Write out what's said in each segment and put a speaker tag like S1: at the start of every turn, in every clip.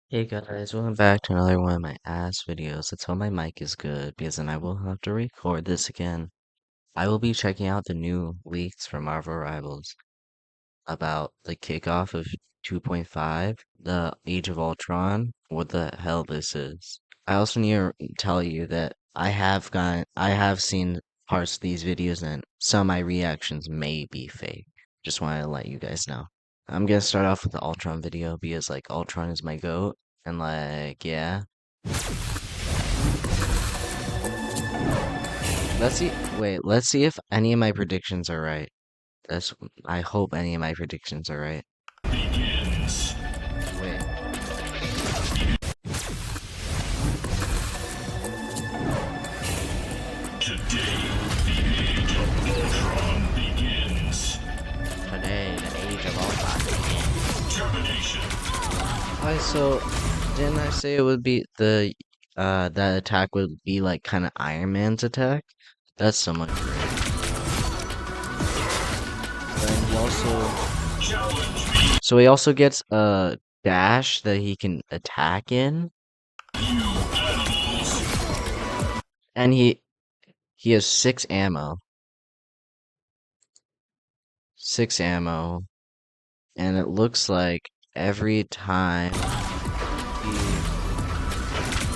S1: Hey guys, welcome back to another one of my ass videos. Let's hope my mic is good because then I will have to record this again. I will be checking out the new leaks from Marvel Rivals about the kickoff of 2.5, the Age of Ultron, what the hell this is. I also need to tell you that I have seen parts of these videos and some of my reactions may be fake. Just wanted to let you guys know. I'm gonna start off with the Ultron video because like Ultron is my goat and like yeah. Let's see if any of my predictions are right. That's I hope any of my predictions are right. Wait. Today, the Age of Ultron begins. Alright, so didn't I say it would be that attack would be like kind of Iron Man's attack? That's so much great. Then he also gets a dash that he can attack in, and he has six ammo, and it looks like every time he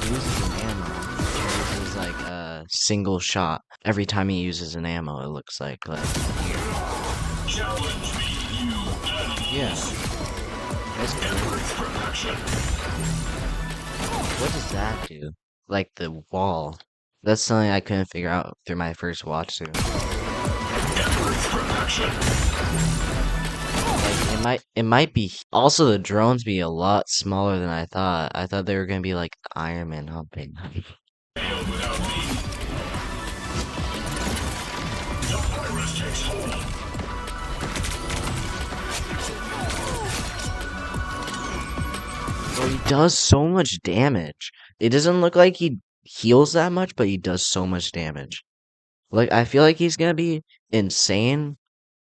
S1: uses an ammo, he uses like a single shot. Every time he uses an ammo, it looks like yeah. That's cool. What does that do? Like the wall. That's something I couldn't figure out through my first watch through. Like it might be also the drones be a lot smaller than I thought. I thought they were gonna be like Iron Man humping. Bro, he does so much damage. It doesn't look like he heals that much, but he does so much damage. Like I feel like he's gonna be insane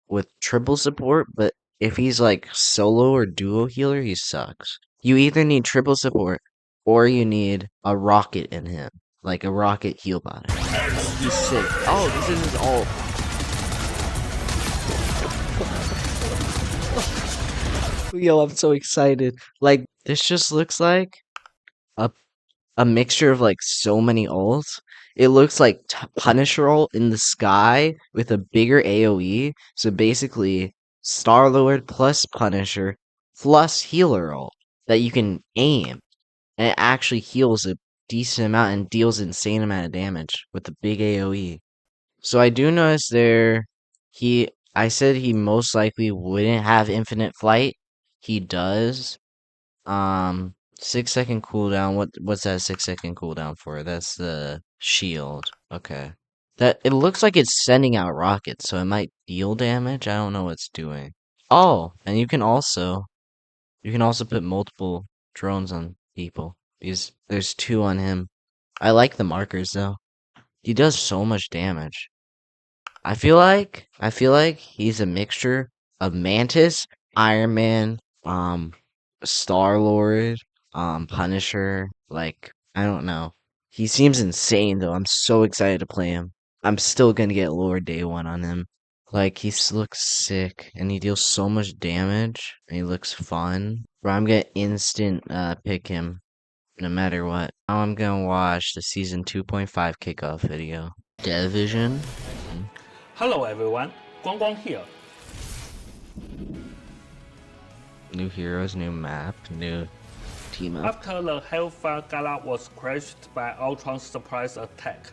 S1: with triple support, but if he's like solo or duo healer, he sucks. You either need triple support or you need a rocket in him, like a rocket heal bot. He's sick. Oh, this is his ult. Yo, I'm so excited. Like this just looks like a a mixture of like so many ults. It looks like Punisher ult in the sky with a bigger AoE. So basically, Star Lord plus Punisher plus healer ult that you can aim, and it actually heals a decent amount and deals insane amount of damage with the big AoE. So I do notice there, I said he most likely wouldn't have infinite flight. He does. 6 second cooldown. What's that 6 second cooldown for? That's the shield. Okay. That it looks like it's sending out rockets, so it might deal damage. I don't know what it's doing. Oh, and you can also put multiple drones on people. Because there's two on him. I like the markers though. He does so much damage. I feel like he's a mixture of Mantis, Iron Man, Star Lord, Punisher. Like I don't know. He seems insane though. I'm so excited to play him. I'm still gonna get Lord Day One on him. Like looks sick and he deals so much damage and he looks fun. Bro, I'm gonna instant pick him no matter what. Now I'm gonna watch the season 2.5 kickoff video. Division.
S2: Hello everyone, Guang Guang here.
S1: New heroes, new map, new team up.
S2: After the Hellfire Gala was crushed by Ultron's surprise attack,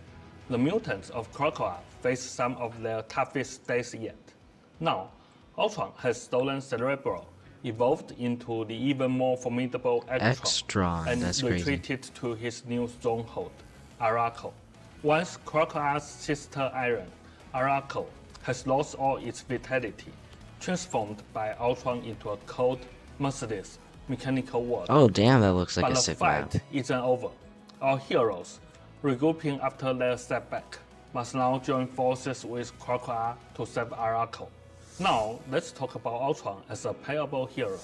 S2: the mutants of Krakoa faced some of their toughest days yet. Now, Ultron has stolen Cerebro, evolved into the even more formidable Extron, and retreated to his new stronghold, Arakko. Once Krakoa's sister Iron, Arakko, has lost all its vitality, transformed by Ultron into a cold, merciless, mechanical world.
S1: Oh damn, that looks like
S2: but
S1: a sick map.
S2: But the fight isn't over. Our heroes, regrouping after their setback, must now join forces with Krakoa to save Arakko. Now, let's talk about Ultron as a playable hero.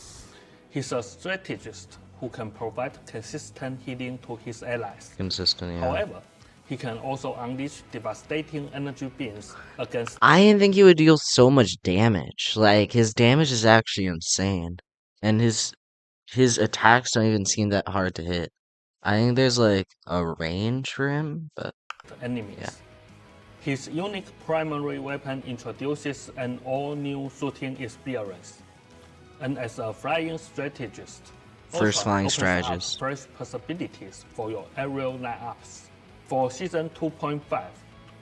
S2: He's a strategist who can provide consistent healing to his allies.
S1: Consistent, yeah.
S2: However, he can also unleash devastating energy beams against.
S1: I didn't think he would deal so much damage. Like, his damage is actually insane. And his attacks don't even seem that hard to hit. I think there's like a range for him, but
S2: Enemies.
S1: yeah.
S2: His unique primary weapon introduces an all-new shooting experience. And as a flying strategist,
S1: First
S2: Ultron
S1: flying
S2: opens
S1: strategist.
S2: up fresh possibilities for your aerial lineups. For Season 2.5,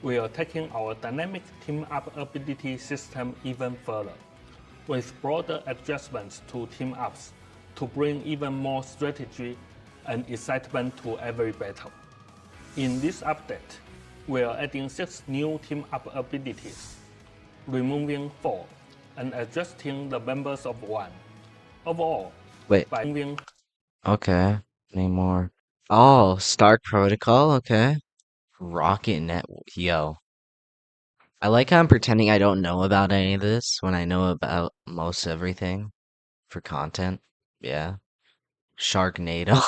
S2: we are taking our dynamic team-up ability system even further, with broader adjustments to team-ups to bring even more strategy and excitement to every battle. In this update, we are adding 6 new team-up abilities, removing 4, and adjusting the members of 1. Overall,
S1: Wait,
S2: by moving
S1: okay. Name more. Oh, Stark Protocol, okay. Rocket Net, yo. I like how I'm pretending I don't know about any of this when I know about most everything for content. Yeah. Sharknado.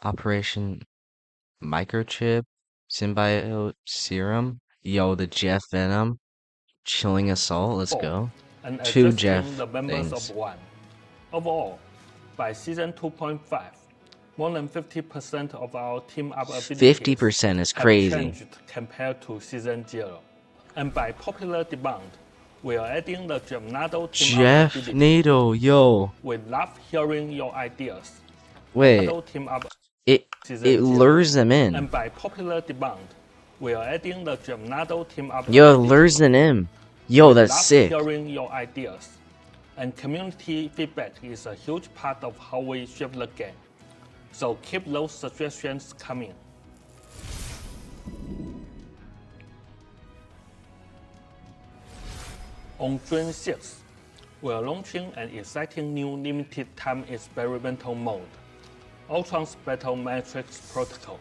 S1: Operation Microchip. Symbiote Serum. Yo, the Jeff Venom. Chilling Assault, let's
S2: 4,
S1: go.
S2: and
S1: 2
S2: adjusting
S1: Jeff
S2: the members
S1: things.
S2: of 1. Overall, by Season 2.5, more than 50% of our team-up abilities
S1: 50% is
S2: have
S1: crazy.
S2: changed compared to Season 0. And by popular demand, we are adding the Gemnado team-up
S1: Jeff
S2: ability.
S1: Nado, yo.
S2: We love hearing your ideas.
S1: Wait,
S2: Gemnado team-up
S1: it
S2: Season 0.
S1: lures them in.
S2: And by popular demand, we are adding the Gemnado team-up
S1: Yo, it
S2: ability.
S1: lures them in. Yo,
S2: We
S1: that's
S2: love
S1: sick.
S2: hearing your ideas, and community feedback is a huge part of how we shape the game. So keep those suggestions coming. On June 6th, we are launching an exciting new limited-time experimental mode, Ultron's Battle Matrix Protocol.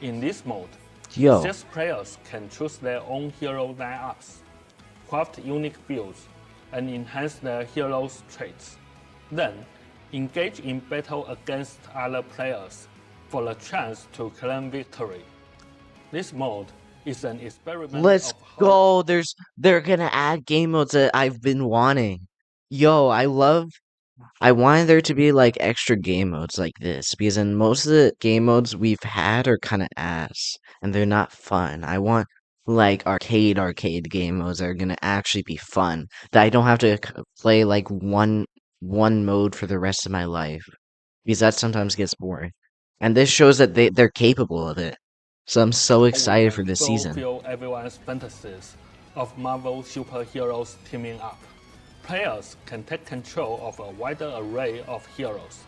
S2: In this mode,
S1: Yo.
S2: 6 players can choose their own hero lineups, craft unique builds, and enhance their heroes' traits. Then, engage in battle against other players for the chance to claim victory. This mode is an experiment
S1: Let's
S2: of how
S1: go. They're gonna add game modes that I've been wanting. Yo, I wanted there to be like extra game modes like this because in most of the game modes we've had are kind of ass and they're not fun. I want like arcade game modes that are gonna actually be fun that I don't have to play like one mode for the rest of my life because that sometimes gets boring. And this shows that they're capable of it. So I'm so
S2: we
S1: excited for
S2: can
S1: this season.
S2: fulfill everyone's fantasies of Marvel superheroes teaming up. Players can take control of a wider array of heroes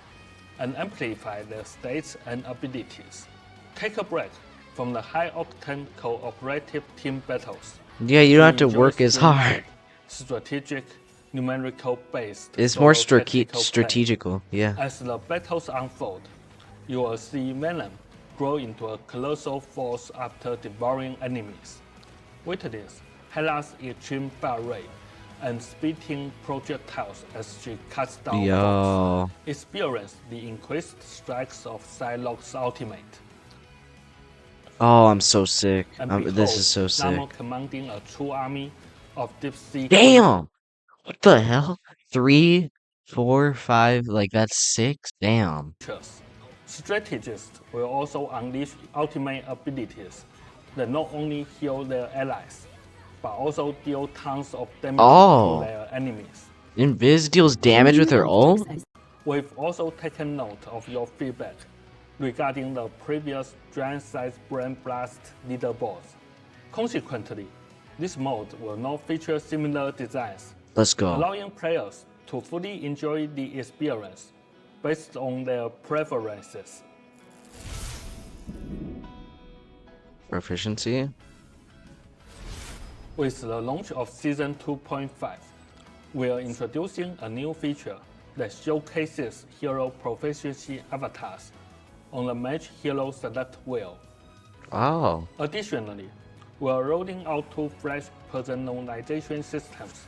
S2: and amplify their states and abilities. Take a break from the high-octane cooperative team battles.
S1: Yeah, you don't have to
S2: enjoy
S1: work as hard.
S2: skill-minded, strategic, numerical-based
S1: It's more
S2: solo tactical play.
S1: strategical, yeah.
S2: As the battles unfold, you will see Venom grow into a colossal force after devouring enemies. Witness Hela's extreme fire rate and spitting projectiles as she cuts down foes.
S1: Yo.
S2: Experience the increased strikes of Psylocke's ultimate.
S1: Oh, I'm so sick.
S2: And
S1: This
S2: behold,
S1: is so sick.
S2: Namor commanding a true army of deep sea.
S1: Damn! What the hell? 3, 4, 5, like that's 6? Damn.
S2: creatures. Strategists will also unleash ultimate abilities that not only heal their allies, but also deal tons of damage
S1: Oh.
S2: to their enemies.
S1: Invis deals damage with her ult?
S2: We've also taken note of your feedback regarding the previous giant-sized Brain Blast leaderboards. Consequently, this mode will not feature similar designs,
S1: Let's go.
S2: allowing players to fully enjoy the experience based on their preferences.
S1: Proficiency?
S2: With the launch of Season 2.5, we are introducing a new feature that showcases hero proficiency avatars on the Match Hero Select wheel.
S1: Oh.
S2: Additionally, we are rolling out 2 fresh personalization systems,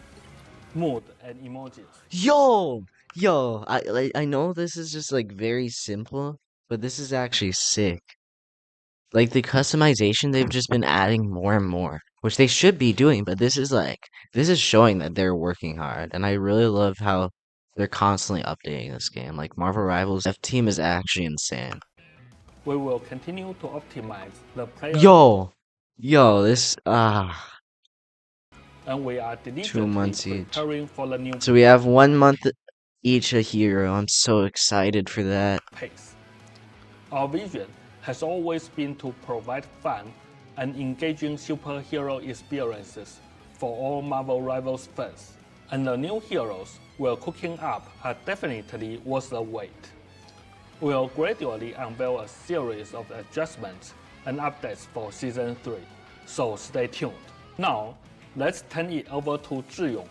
S2: mood and emojis.
S1: Yo! Yo, I know this is just like very simple, but this is actually sick. Like the customization, they've just been adding more and more, which they should be doing, but this is showing that they're working hard, and I really love how they're constantly updating this game. Like Marvel Rivals F Team is actually insane.
S2: We will continue to optimize the player,
S1: Yo, this
S2: and we are
S1: 2
S2: diligently
S1: months each.
S2: preparing for the new
S1: So we have 1 month each a hero. I'm so excited for that.
S2: pace. Our vision has always been to provide fun and engaging superhero experiences for all Marvel Rivals fans, and the new heroes we're cooking up are definitely worth the wait. We'll gradually unveil a series of adjustments and updates for Season 3, so stay tuned. Now, let's turn it over to Zhiyong,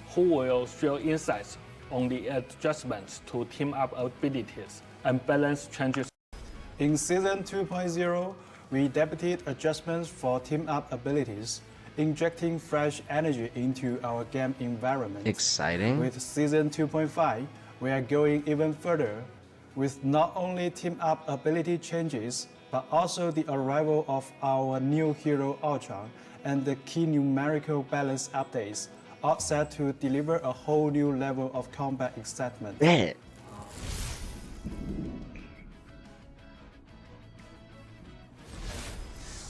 S2: who will share insights on the adjustments to team up abilities and balance changes.
S3: In Season 2.0, we debuted adjustments for team-up abilities, injecting fresh energy into our game environment.
S1: Exciting.
S3: With Season 2.5, we are going even further, with not only team-up ability changes, but also the arrival of our new hero Ultron and the key numerical balance updates, all set to deliver a whole new level of combat excitement.
S1: Bet.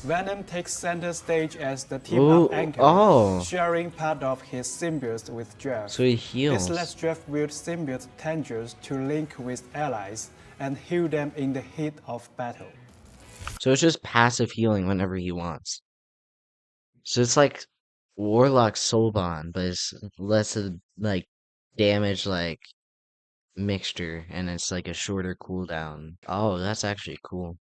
S3: Venom takes center stage as the team-up anchor, sharing part of his symbiote with Jeff.
S1: So he heals.
S3: This lets Jeff wield symbiote tendrils to link with allies and heal them in the heat of battle.
S1: So it's just passive healing whenever he wants. So it's like Warlock Soulbond, but it's less of like damage like mixture, and it's like a shorter cooldown. Oh, that's actually cool.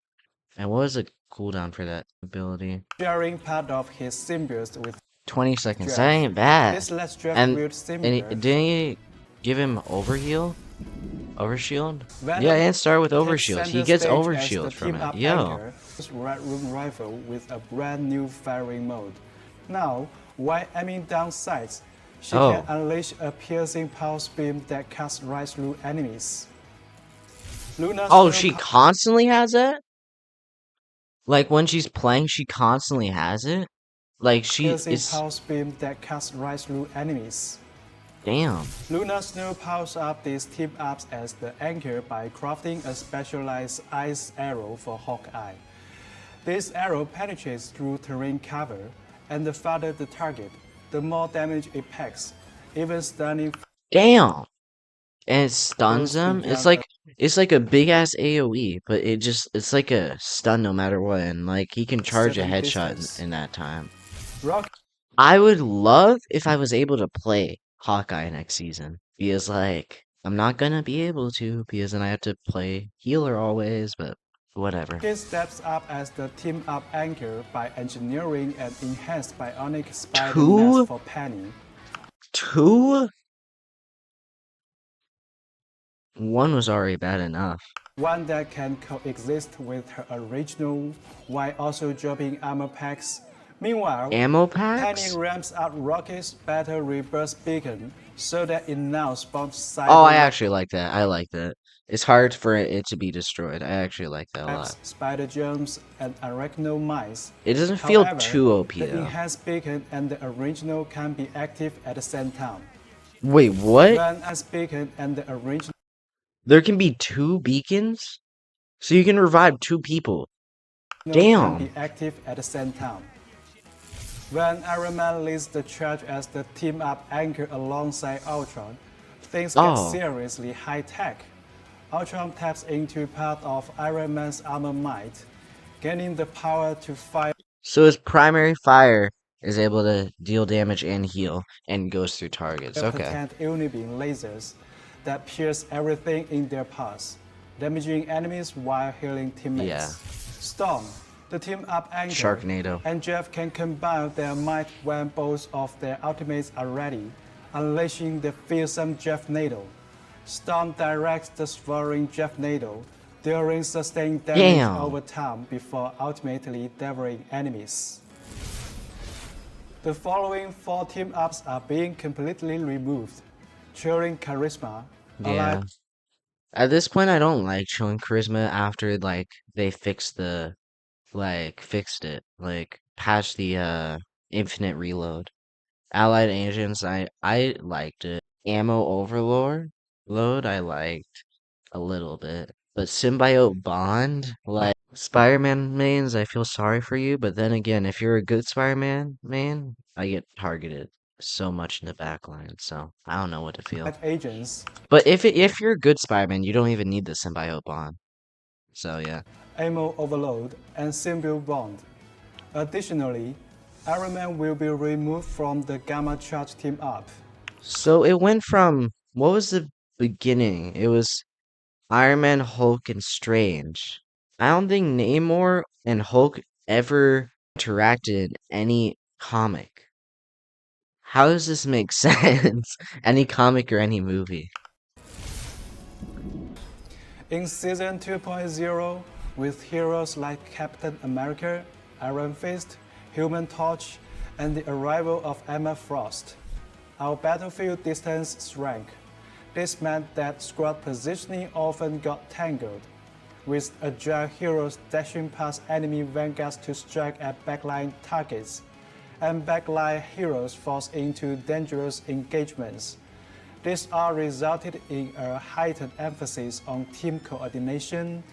S1: And what was the cooldown for that ability?
S3: Sharing part of his symbiote with
S1: 20 seconds.
S3: Jeff.
S1: That ain't bad.
S3: This lets Jeff
S1: And
S3: wield
S1: didn't
S3: symbiote.
S1: he give him overheal? Overshield?
S3: Venom
S1: Yeah, and start with
S3: takes
S1: overshield. He
S3: center
S1: gets
S3: stage as
S1: overshield
S3: the
S1: from
S3: team-up
S1: it. Yo.
S3: anchor, Red Room Rifle with a brand new firing mode. Now, while aiming down sights, she can unleash a piercing pulse beam that cuts right through enemies. Luna's
S1: Oh,
S3: new
S1: she constantly has it? Like when she's playing, she constantly has it? Like she
S3: piercing
S1: is.
S3: pulse beam that cuts right through enemies.
S1: Damn.
S3: Luna Snow powers up these team-ups as the anchor by crafting a specialized ice arrow for Hawkeye. This arrow penetrates through terrain cover, and the farther the target, the more damage it packs, even stunning.
S1: Damn. And it stuns
S3: Those
S1: them.
S3: beyond
S1: It's like a big ass AoE, but it's like a stun no matter what, and like he can charge a
S3: certain
S1: headshot
S3: distance.
S1: in that time.
S3: Rock
S1: I would love if I was able to play Hawkeye next season, because like I'm not gonna be able to, because then I have to play healer always, but whatever.
S3: steps up as the team-up anchor by engineering an enhanced bionic spider
S1: Two?
S3: mask for Penny.
S1: 2? 1 was already bad enough.
S3: One that can coexist with her original while also dropping armor packs. Meanwhile,
S1: Ammo packs?
S3: Penny ramps up Rocket's battle reburst beacon so that it now spawns cyber
S1: Oh, I actually like that. I like that. It's hard for it to be destroyed. I actually like that a lot.
S3: spider germs, and arachno mice.
S1: It doesn't feel
S3: However,
S1: too OP
S3: the
S1: though.
S3: enhanced beacon and the original can be active at the same time.
S1: Wait, what?
S3: One as beacon and the original
S1: There can be 2 beacons? So you can revive 2 people.
S3: can
S1: Damn.
S3: be active at the same time. When Iron Man leads the charge as the team-up anchor alongside Ultron, things get seriously high-tech. Ultron taps into part of Iron Man's armor might, gaining the power to fire
S1: So his primary fire is able to deal damage and heal, and goes through targets. Okay.
S3: potent unibeam lasers that pierce everything in their path, damaging enemies while healing teammates.
S1: Yeah.
S3: Storm, the team-up anchor,
S1: Sharknado.
S3: and Jeff can combine their might when both of their ultimates are ready, unleashing the fearsome Jeff Nado. Storm directs the soaring Jeff Nado, dealing sustained damage over time before ultimately devouring enemies. The following 4 team-ups are being completely removed: Cheering Charisma, Allied
S1: Yeah. At this point, I don't like showing charisma after like they fixed it, like patched the infinite reload. Allied agents, I liked it. Ammo load, I liked a little bit. But symbiote bond, like Spider-Man mains, I feel sorry for you. But then again, if you're a good Spider-Man main, I get targeted so much in the backline, so I don't know what to feel.
S3: agents,
S1: But if you're a good Spider-Man, you don't even need the symbiote bond. So yeah.
S3: ammo overload, and symbiote bond. Additionally, Iron Man will be removed from the Gamma Charge team up.
S1: So it went from what was the beginning? It was Iron Man, Hulk, and Strange. I don't think Namor and Hulk ever interacted in any comic. How does this make sense? Any comic or any movie?
S3: In Season 2.0, with heroes like Captain America, Iron Fist, Human Torch, and the arrival of Emma Frost, our battlefield distance shrank. This meant that squad positioning often got tangled, with agile heroes dashing past enemy vanguards to strike at backline targets, and backline heroes forced into dangerous engagements. This all resulted in a heightened emphasis on team coordination,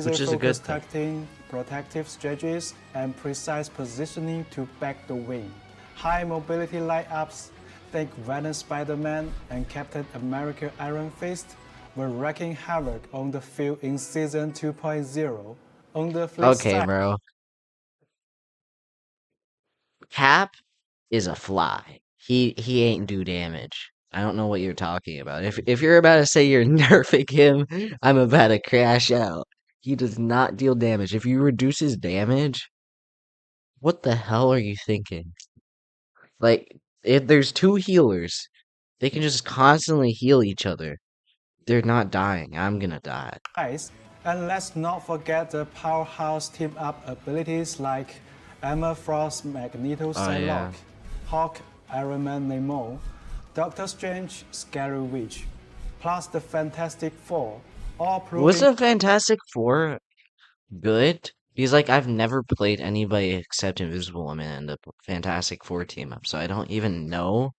S1: Which is a good
S3: laser-focused
S1: thing.
S3: tacting, protective strategies, and precise positioning to back the wing. High mobility lineups, think Venom Spider-Man and Captain America Iron Fist, were wreaking havoc on the field in Season 2.0. On the flip
S1: Okay,
S3: side,
S1: bro. Cap is a fly. He ain't do damage. I don't know what you're talking about. If you're about to say you're nerfing him, I'm about to crash out. He does not deal damage. If you reduce his damage, what the hell are you thinking? Like, if there's two healers, they can just constantly heal each other. They're not dying. I'm gonna die.
S3: and let's not forget the powerhouse team-up abilities like Emma Frost, Magneto,
S1: Oh yeah.
S3: Psylocke, Hawk, Iron Man, Namor, Doctor Strange, Scary Witch, plus the Fantastic Four, all proving
S1: Wasn't Fantastic Four good? Because like I've never played anybody except Invisible Woman and the Fantastic Four team up, so I don't even know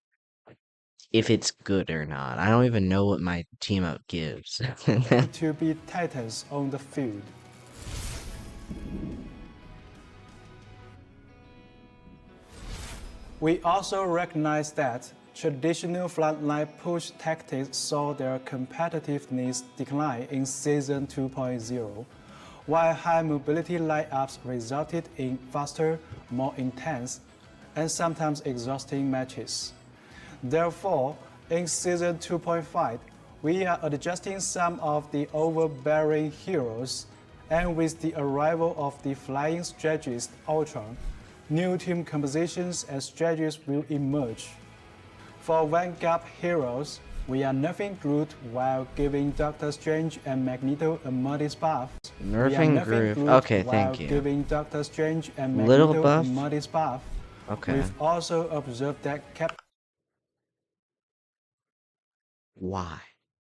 S1: if it's good or not. I don't even know what my team up gives.
S3: to be titans on the field. We also recognize that traditional frontline push tactics saw their competitiveness decline in Season 2.0, while high mobility lineups resulted in faster, more intense, and sometimes exhausting matches. Therefore, in Season 2.5, we are adjusting some of the overbearing heroes, and with the arrival of the flying strategist Ultron, new team compositions and strategies will emerge. For Vanguard heroes, we are nerfing Groot while giving Doctor Strange and Magneto a modest buff. We are
S1: Nerfing
S3: nerfing
S1: Groot.
S3: Groot
S1: Okay,
S3: while
S1: thank you.
S3: giving Doctor Strange and
S1: Little
S3: Magneto
S1: buff?
S3: a modest buff.
S1: Okay.
S3: We've also observed that
S1: Why?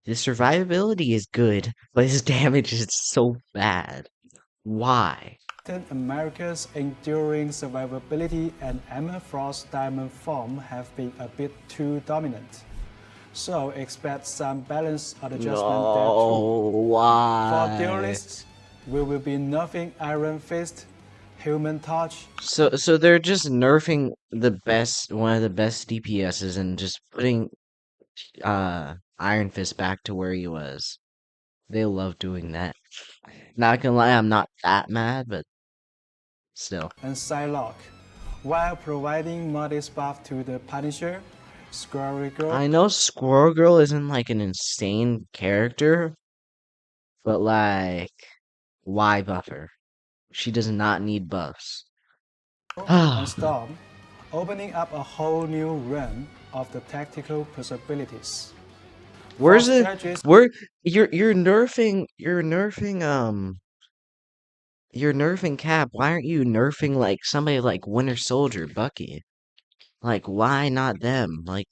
S1: His survivability is good, but his damage is so bad. Why?
S3: Captain America's enduring survivability and Emma Frost's diamond form have been a bit too dominant. So expect some balance adjustment there too. For
S1: Why?
S3: duelists, we will be nerfing Iron Fist, Human Torch,
S1: So they're just nerfing one of the best DPSs and just putting Iron Fist back to where he was. They love doing that. Not gonna lie, I'm not that mad, but still.
S3: and Psylocke, while providing modest buff to the Punisher, Squirrel Girl,
S1: I know Squirrel Girl isn't like an insane character, but like, why buff her? She does not need buffs.
S3: and Storm, opening up a whole new realm of the tactical possibilities.
S1: Where's
S3: For
S1: it?
S3: strategists,
S1: Where you're nerfing Cap. Why aren't you nerfing like somebody like Winter Soldier, Bucky? Like, why not them? Like,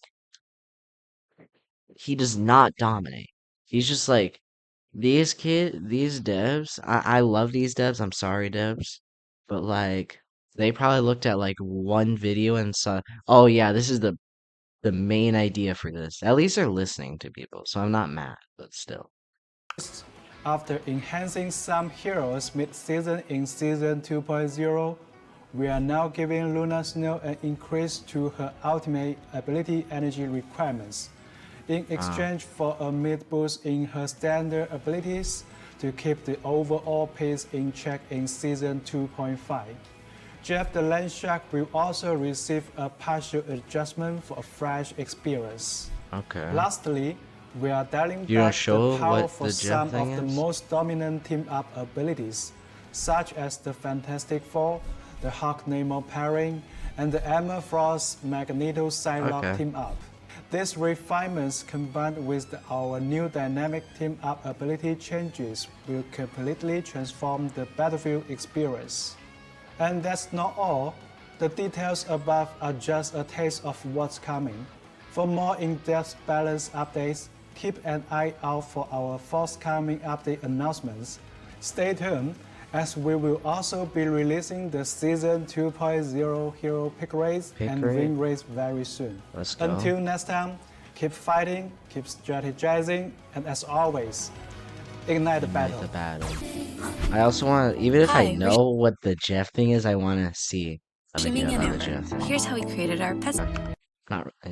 S1: he does not dominate. He's just like these devs. I love these devs. I'm sorry, devs, but like they probably looked at like one video and saw, oh yeah, this is the main idea for this. At least they're listening to people, so I'm not mad, but still.
S3: After enhancing some heroes mid-season in Season 2.0, we are now giving Luna Snow an increase to her ultimate ability energy requirements, in exchange for a mid-boost in her standard abilities to keep the overall pace in check in Season 2.5. Jeff the Land Shark will also receive a partial adjustment for a fresh experience.
S1: Okay.
S3: Lastly, we are dialing
S1: You don't
S3: back
S1: show
S3: the power
S1: what
S3: for
S1: the Jeff
S3: some of
S1: thing
S3: the
S1: is?
S3: most dominant team-up abilities, such as the Fantastic Four, the Hulk-Namor pairing, and the Emma Frost Magneto Psylocke
S1: Okay.
S3: team-up. These refinements combined with our new dynamic team-up ability changes will completely transform the Battlefield experience. And that's not all. The details above are just a taste of what's coming. For more in-depth balance updates, keep an eye out for our forthcoming update announcements. Stay tuned, as we will also be releasing the Season 2.0 Hero Pick Race
S1: Pick
S3: and
S1: rate?
S3: Win Race very soon.
S1: Let's go.
S3: Until next time, keep fighting, keep strategizing, and as always, ignite the battle.
S1: The battle. I also want to, even if I
S4: Hi, we're
S1: know what the Jeff thing is, I want to see a video
S4: Shimming and
S1: about the Jeff
S4: Amber.
S1: thing.
S4: Here's how we created our pet.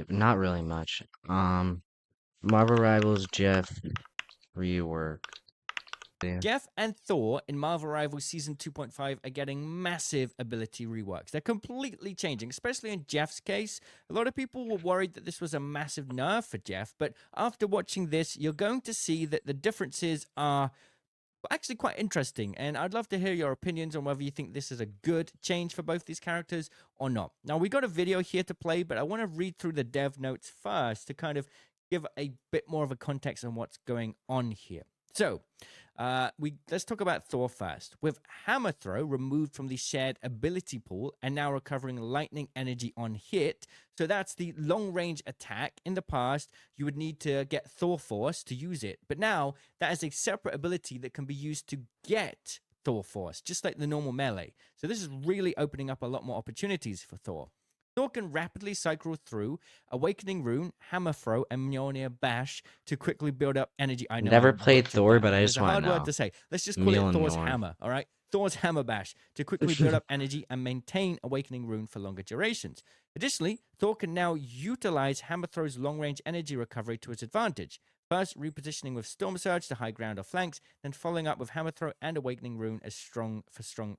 S1: Not really much. Marvel Rivals Jeff rework. Yeah.
S5: Jeff and Thor in Marvel Rivals Season 2.5 are getting massive ability reworks. They're completely changing, especially in Jeff's case. A lot of people were worried that this was a massive nerf for Jeff, but after watching this, you're going to see that the differences are actually quite interesting, and I'd love to hear your opinions on whether you think this is a good change for both these characters or not. Now, we got a video here to play, but I want to read through the dev notes first to kind of give a bit more of a context on what's going on here. So, let's talk about Thor first. With Hammer Throw removed from the shared ability pool and now recovering lightning energy on hit, so that's the long-range attack. In the past, you would need to get Thor Force to use it, but now that is a separate ability that can be used to get Thor Force, just like the normal melee. So this is really opening up a lot more opportunities for Thor. Thor can rapidly cycle through Awakening Rune, Hammer Throw, and Mjolnir Bash to quickly build up energy. I know.
S1: Never
S5: I
S1: played
S5: butchered
S1: Thor,
S5: that.
S1: but I
S5: It's
S1: just
S5: a
S1: wanna
S5: hard word
S1: know.
S5: to say. Let's just call it Thor's
S1: Mjolnir.
S5: Hammer, all right? Thor's Hammer Bash to quickly build up energy and maintain Awakening Rune for longer durations. Additionally, Thor can now utilize Hammer Throw's long-range energy recovery to its advantage. First, repositioning with Storm Surge to high ground or flanks, then following up with Hammer Throw and Awakening Rune as strong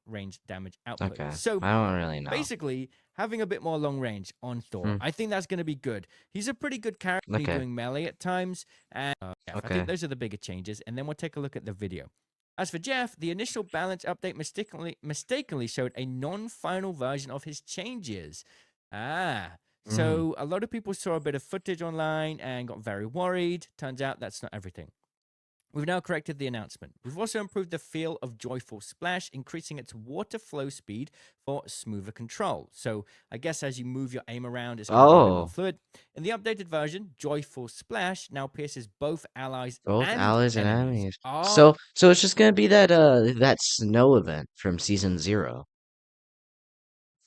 S5: range damage output.
S1: Okay.
S5: So
S1: I don't really know.
S5: basically, having a bit more long range on Thor, I think that's going to be good. He's a pretty good character
S1: Okay.
S5: doing melee at times, and I
S1: Okay.
S5: think those are the bigger changes. And then we'll take a look at the video. As for Jeff, the initial balance update mistakenly showed a non-final version of his changes. So a lot of people saw a bit of footage online and got very worried. Turns out that's not everything. We've now corrected the announcement. We've also improved the feel of Joyful Splash, increasing its water flow speed for smoother control. So I guess as you move your aim around, it's going to be a bit
S1: Oh.
S5: more fluid. In the updated version, Joyful Splash now pierces both allies
S1: Both
S5: and
S1: allies and
S5: enemies.
S1: enemies.
S5: Oh,
S1: So it's just gonna be that that snow event from Season 0.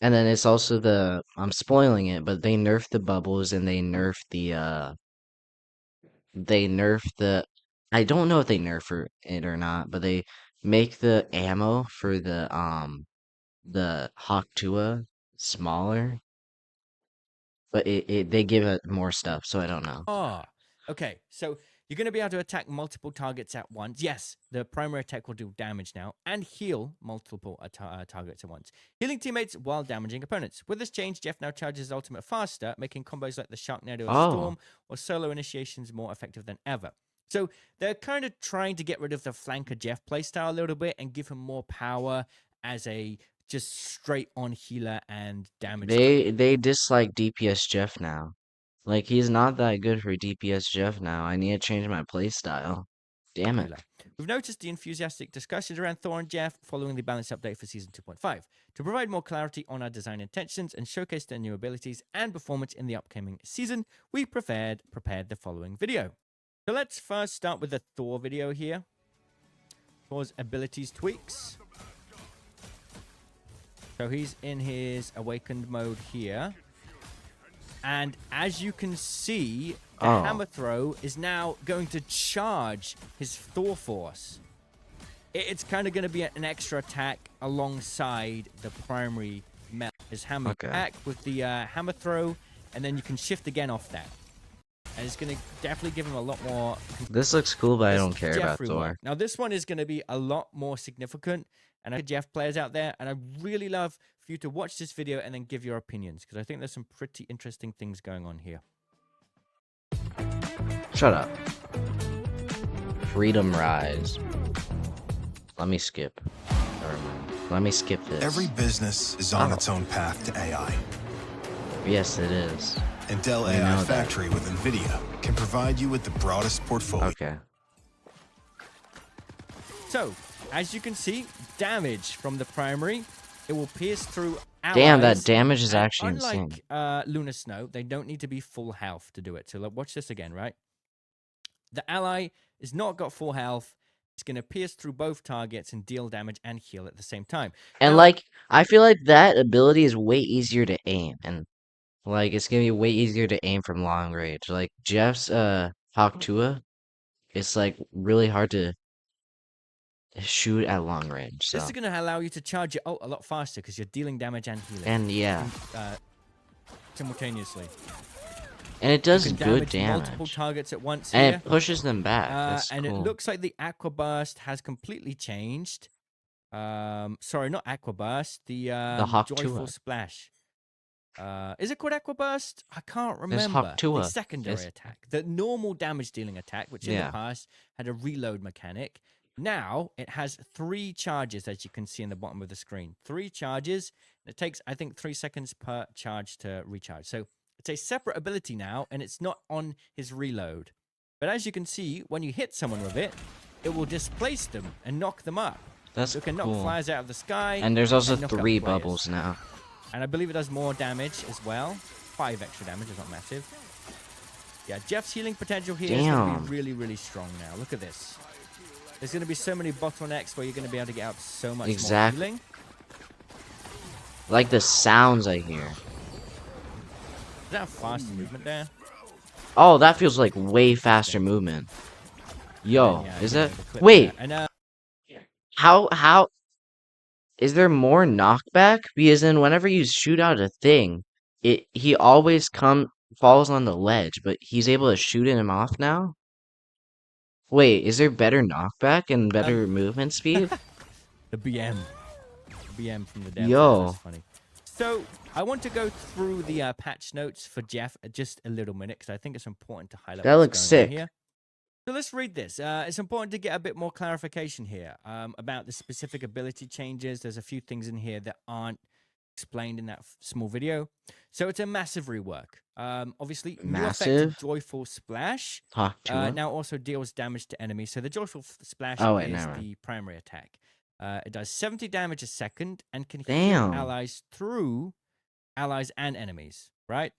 S1: And then it's also I'm spoiling it, but they nerfed the bubbles and they nerfed the I don't know if they nerf it or not, but they make the ammo for the Hawk Tuah smaller, but they give it more stuff, so I don't know.
S5: Okay. So you're going to be able to attack multiple targets at once. Yes, the primary attack will do damage now and heal multiple targets at once, healing teammates while damaging opponents. With this change, Jeff now charges his ultimate faster, making combos like the Sharknado
S1: Oh.
S5: Storm or solo initiations more effective than ever. So they're kind of trying to get rid of the flanker Jeff playstyle a little bit and give him more power as a just straight on healer and damage.
S1: They dislike DPS Jeff now. Like he's not that good for DPS Jeff now. I need to change my playstyle. Damn it.
S5: healer. We've noticed the enthusiastic discussions around Thor and Jeff following the balance update for Season 2.5. To provide more clarity on our design intentions and showcase their new abilities and performance in the upcoming season, we prepared the following video. So let's first start with the Thor video here. Thor's abilities tweaks. So he's in his awakened mode here. And as you can see, the hammer throw is now going to charge his Thor force. It's kind of going to be an extra attack alongside the primary melt. His hammer attack with the hammer throw, and then you can shift again off that. And it's going to definitely give him a lot more.
S1: This looks cool, but I don't care about
S5: Jeffrey
S1: Thor.
S5: work. Now this one is going to be a lot more significant. And I have Jeff players out there, and I really love for you to watch this video and then give your opinions, because I think there's some pretty interesting things going on here.
S1: Shut up. Freedom Rise. Let me skip. Never mind. Let me skip this.
S4: Every business is on its own path to AI.
S1: Yes, it is.
S4: And Dell
S1: We
S4: AI
S1: know that.
S4: Factory with NVIDIA can provide you with the broadest portfolio.
S1: Okay.
S5: So, as you can see, damage from the primary, it will pierce through allies.
S1: Damn, that damage is
S5: And
S1: actually insane.
S5: unlike Lunar Snow, they don't need to be full health to do it. So watch this again, right? The ally is not got full health. It's going to pierce through both targets and deal damage and heal at the same time.
S1: And
S5: Now-
S1: like, I feel like that ability is way easier to aim, and like it's gonna be way easier to aim from long range. Like Jeff's Hawk-Tuah, it's like really hard to shoot at long range. So
S5: This is going to allow you to charge your ult a lot faster because you're dealing damage and healing
S1: and yeah,
S5: simultaneously.
S1: and it does
S5: You can
S1: good
S5: multiple
S1: damage,
S5: targets at once
S1: and
S5: here.
S1: it pushes them back. That's
S5: And
S1: cool.
S5: it looks like the Aqua Burst has completely changed. Sorry, not Aqua Burst. The
S1: Hawk-Tuah.
S5: Joyful Splash. Is it called Aqua Burst? I can't
S1: There's
S5: remember. The
S1: Hawk-Tuah.
S5: secondary
S1: It's-
S5: attack, the normal damage dealing attack, which in
S1: Yeah.
S5: the past had a reload mechanic. Now it has 3 charges, as you can see in the bottom of the screen. 3 charges. It takes, I think, 3 seconds per charge to recharge. So it's a separate ability now, and it's not on his reload. But as you can see, when you hit someone with it, it will displace them and knock them up.
S1: That's
S5: So it can knock
S1: cool.
S5: flies out of the sky.
S1: And there's also
S5: knock out
S1: 3
S5: players.
S1: bubbles now.
S5: And I believe it does more damage as well. 5 extra damage is not massive. Yeah, Jeff's healing potential here is going to
S1: Damn.
S5: be really, really strong now. Look at this. There's going to be so many bottlenecks where you're going to be able to get out so much
S1: Exactly.
S5: more healing.
S1: Like the sounds I hear.
S5: Is that a fast movement there?
S1: Oh, that feels like way faster movement. Yo,
S5: Yeah,
S1: is
S5: yeah,
S1: that?
S5: the clip
S1: Wait,
S5: there. And
S1: how is there more knockback? Because then whenever you shoot out a thing, he always falls on the ledge, but he's able to shoot him off now? Wait, is there better knockback and better movement speed?
S5: the BM. BM from the devs.
S1: Yo.
S5: That's funny. So, I want to go through the patch notes for Jeff just a little minute because I think it's important to highlight
S1: That
S5: what's
S1: looks
S5: going on
S1: sick.
S5: here. So let's read this. It's important to get a bit more clarification here about the specific ability changes. There's a few things in here that aren't explained in that small video. So it's a massive rework. Obviously, new effect
S1: Massive?
S5: Joyful Splash
S1: Hawk-Tuah?
S5: now also deals damage to enemies. So the Joyful Splash
S1: Oh, wait,
S5: is
S1: never mind.
S5: the primary attack. It does 70 damage a second and can
S1: Damn.
S5: heal allies through allies and enemies, right?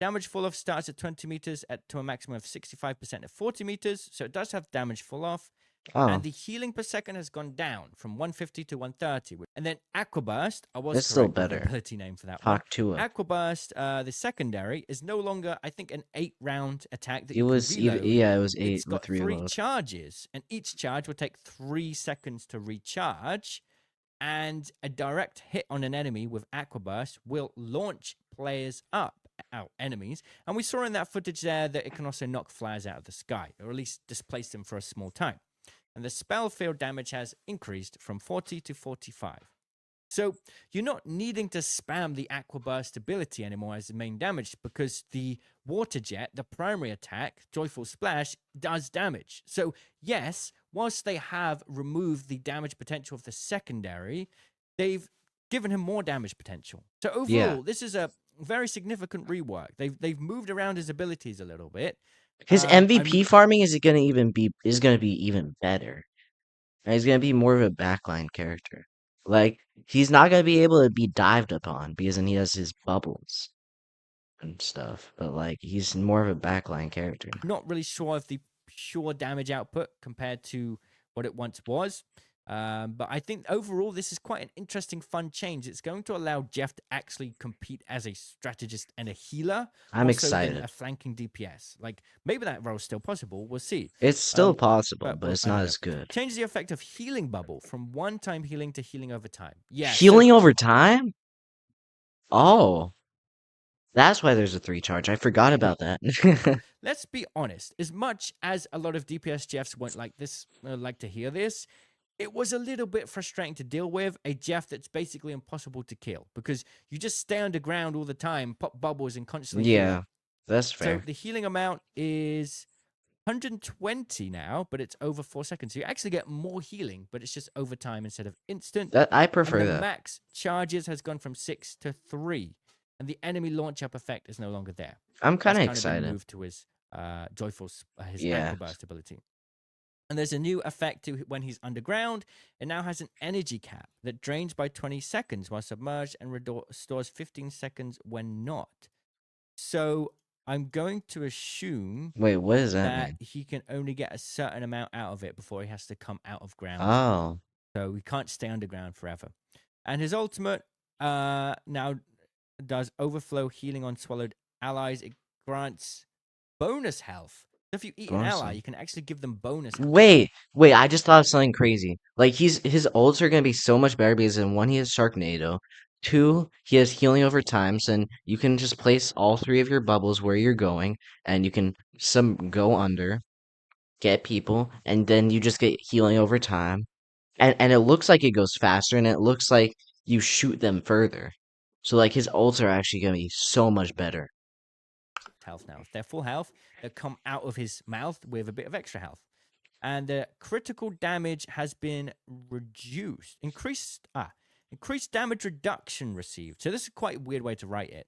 S5: Damage full off starts at 20 meters to a maximum of 65% at 40 meters. So it does have damage full off.
S1: Oh,
S5: And the healing per second has gone down from 150 to 130. And then Aqua Burst, I was
S1: That's still
S5: correct with the
S1: better.
S5: ability name for that one.
S1: Hawk-Tuah.
S5: Aqua Burst, the secondary, is no longer, I think, an 8-round attack that
S1: It
S5: you can
S1: was
S5: reload.
S1: yeah, it was 8
S5: It's
S1: with
S5: got 3
S1: reload.
S5: charges, and each charge will take 3 seconds to recharge. And a direct hit on an enemy with Aqua Burst will launch players up, our enemies. And we saw in that footage there that it can also knock flyers out of the sky, or at least displace them for a small time. And the spell field damage has increased from 40 to 45. So you're not needing to spam the Aqua Burst ability anymore as the main damage because the Water Jet, the primary attack, Joyful Splash, does damage. So yes, whilst they have removed the damage potential of the secondary, they've given him more damage potential. So overall, this is a very significant rework. They've moved around his abilities a little bit.
S1: His
S5: I'm-
S1: MVP farming is gonna be even better. And he's gonna be more of a backline character. Like, he's not gonna be able to be dived upon because then he has his bubbles and stuff. But like, he's more of a backline character.
S5: Not really sure of the pure damage output compared to what it once was. But I think overall, this is quite an interesting, fun change. It's going to allow Jeff to actually compete as a strategist and a healer,
S1: I'm
S5: also than
S1: excited.
S5: a flanking DPS. Like, maybe that role's still possible. We'll see.
S1: It's still
S5: Um,
S1: possible, but
S5: well,
S1: it's
S5: I don't
S1: not
S5: know.
S1: as good.
S5: Changes the effect of healing bubble from one-time healing to healing over time. Yeah, so
S1: Healing over time? Oh, that's why there's a 3 charge. I forgot about that.
S5: let's be honest. As much as a lot of DPS Jeffs won't like this, like to hear this, it was a little bit frustrating to deal with a Jeff that's basically impossible to kill because you just stay underground all the time, pop bubbles, and constantly heal
S1: Yeah,
S5: up.
S1: that's
S5: So
S1: fair.
S5: the healing amount is 120 now, but it's over 4 seconds. So you actually get more healing, but it's just over time instead of instant.
S1: That I
S5: And
S1: prefer
S5: the
S1: that.
S5: max charges has gone from 6 to 3, and the enemy launch up effect is no longer there.
S1: I'm
S5: That's
S1: kind of
S5: kind of been
S1: excited.
S5: moved to his his
S1: Yeah.
S5: ankle burst ability. And there's a new effect to when he's underground. It now has an energy cap that drains by 20 seconds while submerged and restores 15 seconds when not. So I'm going to assume
S1: Wait, what does that
S5: that
S1: mean?
S5: he can only get a certain amount out of it before he has to come out of ground.
S1: Oh,
S5: So he can't stay underground forever. And his ultimate now does overflow healing on swallowed allies. It grants bonus health. So if you eat an
S1: bonus
S5: ally,
S1: health.
S5: you can actually give them bonus health.
S1: Wait, I just thought of something crazy. Like his ults are gonna be so much better because in 1 he has Sharknado, 2 he has healing over time, so then you can just place all 3 of your bubbles where you're going, and you can some go under, get people, and then you just get healing over time. And it looks like it goes faster, and it looks like you shoot them further. So like his ults are actually gonna be so much better.
S5: Health now. If they're full health, they come out of his mouth with a bit of extra health. And the critical damage has been reduced. Increased damage reduction received. So this is quite a weird way to write it.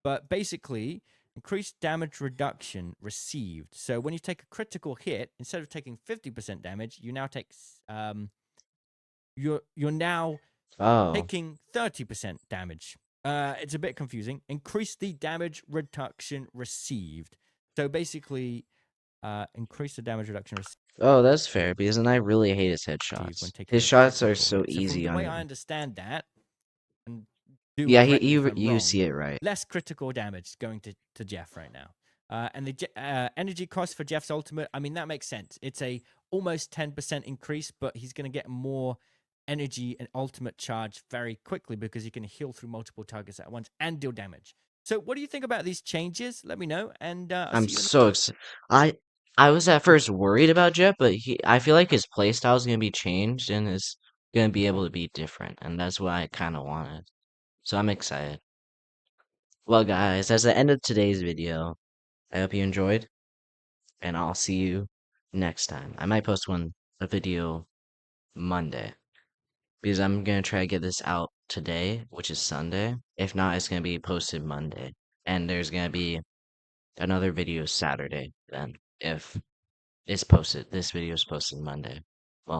S5: But basically, increased damage reduction received. So when you take a critical hit, instead of taking 50% damage, you now take you're now
S1: Oh,
S5: taking 30% damage. It's a bit confusing. Increase the damage reduction received. So basically, increase the damage reduction received
S1: oh, that's fair because then I really hate his
S5: when
S1: headshots.
S5: taking
S1: His
S5: a
S1: shots are
S5: critical
S1: so
S5: hit. So from
S1: easy
S5: the
S1: on
S5: way I
S1: him.
S5: understand that, and do
S1: Yeah,
S5: correct me if I'm
S1: you
S5: wrong,
S1: see it right.
S5: less critical damage going to Jeff right now. And the energy cost for Jeff's ultimate, I mean, that makes sense. It's a almost 10% increase, but he's going to get more energy and ultimate charge very quickly because he can heal through multiple targets at once and deal damage. So what do you think about these changes? Let me know, and I'll
S1: I'm
S5: see you in
S1: so excited. I was at first worried about Jet, but I feel like his playstyle is gonna be changed and is gonna be able to be different, and that's what I kind of wanted. So I'm excited. Well, guys, that's the end of today's video. I hope you enjoyed, and I'll see you next time. I might post a video Monday because I'm gonna try to get this out today, which is Sunday. If not, it's gonna be posted Monday, and there's gonna be another video Saturday then if it's posted. This video is posted Monday.